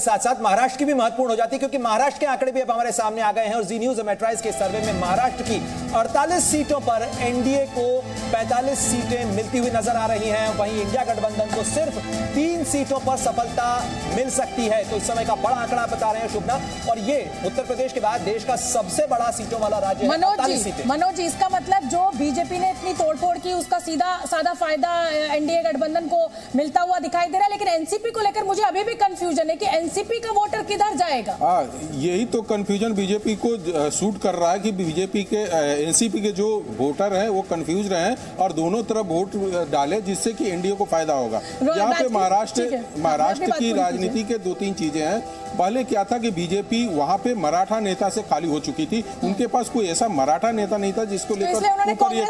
साथ साथ महाराष्ट्र की भी महत्वपूर्ण हो जाती है, क्योंकि महाराष्ट्र के आंकड़े भी अब हमारे सामने आ गए हैं और जी न्यूज मेट्राइज के सर्वे में महाराष्ट्र की 48 सीटों पर एनडीए को 45 सीटें मिलती हुई नजर आ रही हैं। वहीं इंडिया गठबंधन को सिर्फ 3 सीटों पर सफलता मिल सकती है। तो इस समय का बड़ा आंकड़ा बता रहे हैं शुभना, और ये उत्तर प्रदेश के बाद देश का सबसे बड़ा सीटों वाला राज्य है। मनोज जी, इसका मतलब जो बीजेपी ने इतनी तोड़फोड़ की उसका सीधा साधा फायदा एनडीए गठबंधन को मिलता हुआ दिखाई दे रहा है, लेकिन एनसीपी को लेकर मुझे अभी भी कंफ्यूजन है कि एनसीपी का वोटर किधर जाएगा। यही तो कंफ्यूजन बीजेपी को सूट कर रहा है कि बीजेपी के एनसीपी के जो वोटर हैं वो कंफ्यूज रहे और दोनों तरफ वोट डाले, जिससे कि एनडीए को फायदा होगा। यहाँ पे महाराष्ट्र की राजनीति के 2-3 चीजें हैं। पहले क्या था कि बीजेपी वहाँ पे मराठा नेता से खाली हो चुकी थी, उनके पास कोई ऐसा मराठा नेता नहीं था जिसको लेकर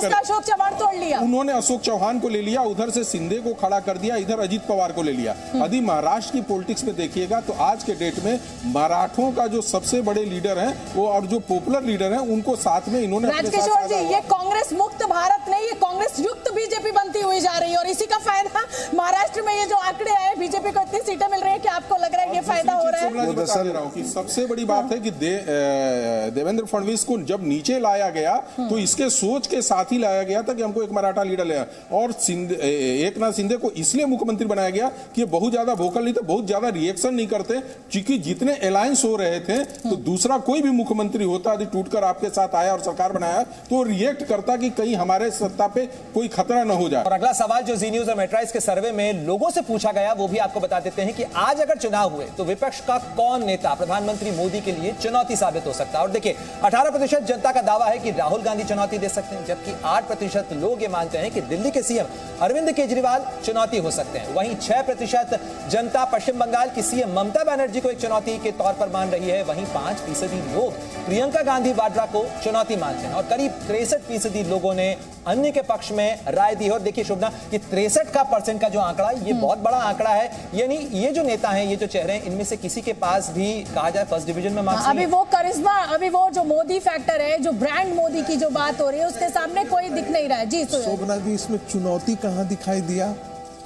अशोक चौहान तोड़ लिया। उन्होंने अशोक चौहान को ले लिया, उधर से शिंदे को खड़ा कर दिया, इधर अजित पवार को ले लिया। यदि महाराष्ट्र की पॉलिटिक्स में देखिएगा तो आज के डेट में मराठों का जो सबसे बड़े लीडर हैं वो और जो पॉपुलर लीडर हैं उनको साथ में इन्होंने राजकिशोर जी, ये कांग्रेस मुक्त भारत नहीं, ये कांग्रेस युक्त बीजेपी बनती हुई जा रही है और इसी का फायदा महाराष्ट्र में ये जो आंकड़े आए, बीजेपी को इतनी सीटें मिल रही है कि आपको लग रहा है ये फायदा हो रहा है। कि सबसे बड़ी बात है कि देवेंद्र फडणवीस को जब नीचे लाया गया तो इसके सोच के साथ ही लाया गया था कि हमको एक मराठा लीडर ले, और एकनाथ शिंदे को इसलिए मुख्यमंत्री बनाया गया कि बहुत ज्यादा वोकल नहीं थे, बहुत ज्यादा रिएक्शन नहीं करते, क्योंकि जितने अलायंस हो रहे थे तो दूसरा कोई भी मुख्यमंत्री होता यदि टूटकर आपके साथ आया और सरकार बनाया तो रिएक्ट करता कि कहीं हमारे सत्ता पे कोई खतरा न हो जाए। और अगला सवाल जो जी न्यूज और मेट्राइज के सर्वे में लोगों से पूछा गया वो भी आपको बता देते हैं कि आज अगर चुनाव हुए तो विपक्ष का कौन नेता प्रधानमंत्री मोदी के लिए चुनौती साबित हो सकता है। और देखिए 18% जनता का दावा है कि राहुल गांधी चुनौती दे सकते हैं, जबकि 8% लोग ये मानते हैं कि दिल्ली के सीएम अरविंद केजरीवाल चुनौती हो सकते हैं। वहीं 6% जनता पश्चिम बंगाल की सीएम ममता बनर्जी को एक चुनौती के तौर पर मान रही है। वहीं 5% लोग प्रियंका गांधी वाड्रा को चुनौती मानते हैं और करीब 63% लोगों ने अन्य के पक्ष में राय दी है। और देखिए शुभना, कि 63% का जो आंकड़ा ये बहुत बड़ा आंकड़ा है, यानी ये जो नेता हैं, ये जो चेहरे हैं, इनमें से किसी के पास भी कहा जाए फर्स्ट डिवीजन में मार्क्स अभी वो करिश्मा, अभी वो जो मोदी फैक्टर है, जो ब्रांड मोदी की जो बात हो रही है, उसके सामने कोई दिख नहीं रहा है। जी शोभना जी, इसमें चुनौती कहाँ दिखाई दिया?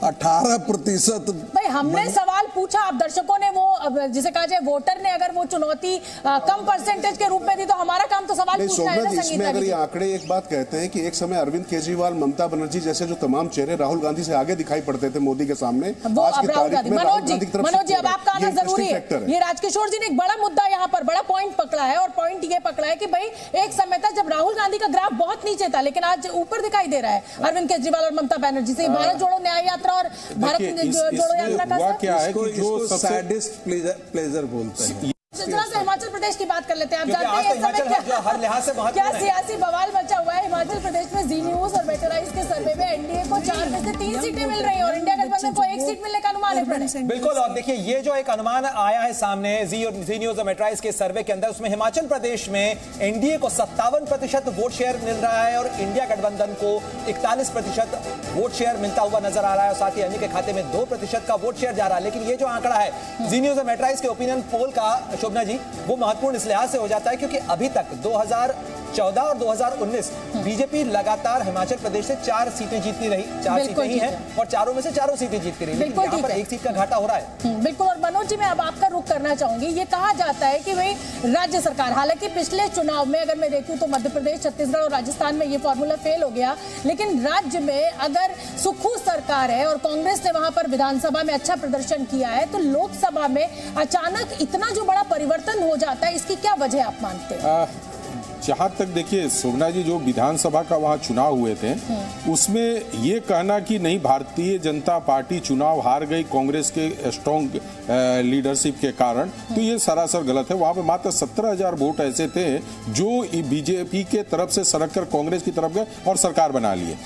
18%। भाई हमने सवाल पूछा, अब दर्शकों ने वो जिसे कहा जाए वोटर ने अगर वो चुनौती कम परसेंटेज के रूप में दी तो हमारा काम तो सवाल पूछना है ना। इसमें अगर ये आंकड़े एक बात कहते हैं कि एक समय अरविंद केजरीवाल, ममता बनर्जी जैसे जो तमाम चेहरे राहुल गांधी से आगे दिखाई पड़ते थे मोदी के सामने, आज की तारीख में राहुल गांधी की तरफ मनोज जी अब आपका आना जरूरी है। ये राजकिशोर जी ने एक बड़ा मुद्दा यहाँ पर बड़ा पॉइंट पकड़ा है, और पॉइंट ये पकड़ा है कि भाई एक समय था जब राहुल गांधी का ग्राफ बहुत नीचे था, लेकिन आज ऊपर दिखाई दे रहा है अरविंद केजरीवाल और ममता बनर्जी से। भारत जोड़ो न्याय यात्रा और भारत जोड़ो यात्रा का क्या है कि जो सैडिस्ट प्लेजर बोलते हैं। जरा से हिमाचल प्रदेश की बात कर लेते हैं। आप जानते हैं इस समय हर लिहाज से क्या सियासी बवाल मचा हुआ है हिमाचल प्रदेश में। जी न्यूज और मेट्राइज के सर्वे में एनडीए को 4 में से 3 सीटें मिल रही हैं और इंडिया गठबंधन को 1 सीट मिलने का अनुमान है। बिल्कुल, और देखिए ये जो एक अनुमान आया है सामने जी न्यूज और मेट्राइज के सर्वे के अंदर, उसमें हिमाचल प्रदेश में एनडीए को 57% वोट शेयर मिल रहा है और इंडिया गठबंधन को 41% वोट शेयर मिलता हुआ नजर आ रहा है, और साथ ही अन्य के खाते में 2% का वोट शेयर जा रहा है। लेकिन ये जो आंकड़ा है जी न्यूज और मेट्राइज के ओपिनियन पोल का शोभना जी, वो महत्वपूर्ण इस लिहाज से हो जाता है क्योंकि अभी तक 2014 और 2019 बीजेपी लगातार हिमाचल प्रदेश से 4 सीटें जीतती रही, 4 सीटें ही हैं और चारों में से चारों सीटें जीतती रही, लेकिन यहाँ पर 1 सीट का घाटा हो रहा है। बिल्कुल, और मनोज जी मैं अब आपका रुख करना चाहूंगी। ये कहा जाता है कि भाई राज्य सरकार, हालांकि पिछले चुनाव में अगर मैं देखूं तो मध्य प्रदेश, छत्तीसगढ़ और राजस्थान में ये फॉर्मूला फेल हो गया, लेकिन राज्य में अगर सुखू सरकार है और कांग्रेस ने वहां पर विधानसभा में अच्छा प्रदर्शन किया है, तो लोकसभा में अचानक इतना जो बड़ा परिवर्तन हो जाता है, इसकी क्या वजह आप मानते हैं? जहां तक देखिए शोभना जी, जो विधानसभा का वहां चुनाव हुए थे उसमें ये कहना कि नहीं भारतीय जनता पार्टी चुनाव हार गई कांग्रेस के स्ट्रॉन्ग लीडरशिप के कारण, तो ये सरासर गलत है। वहां पे मात्र 17,000 वोट ऐसे थे जो बीजेपी के तरफ से सड़क कर कांग्रेस की तरफ गए और सरकार बना लिए।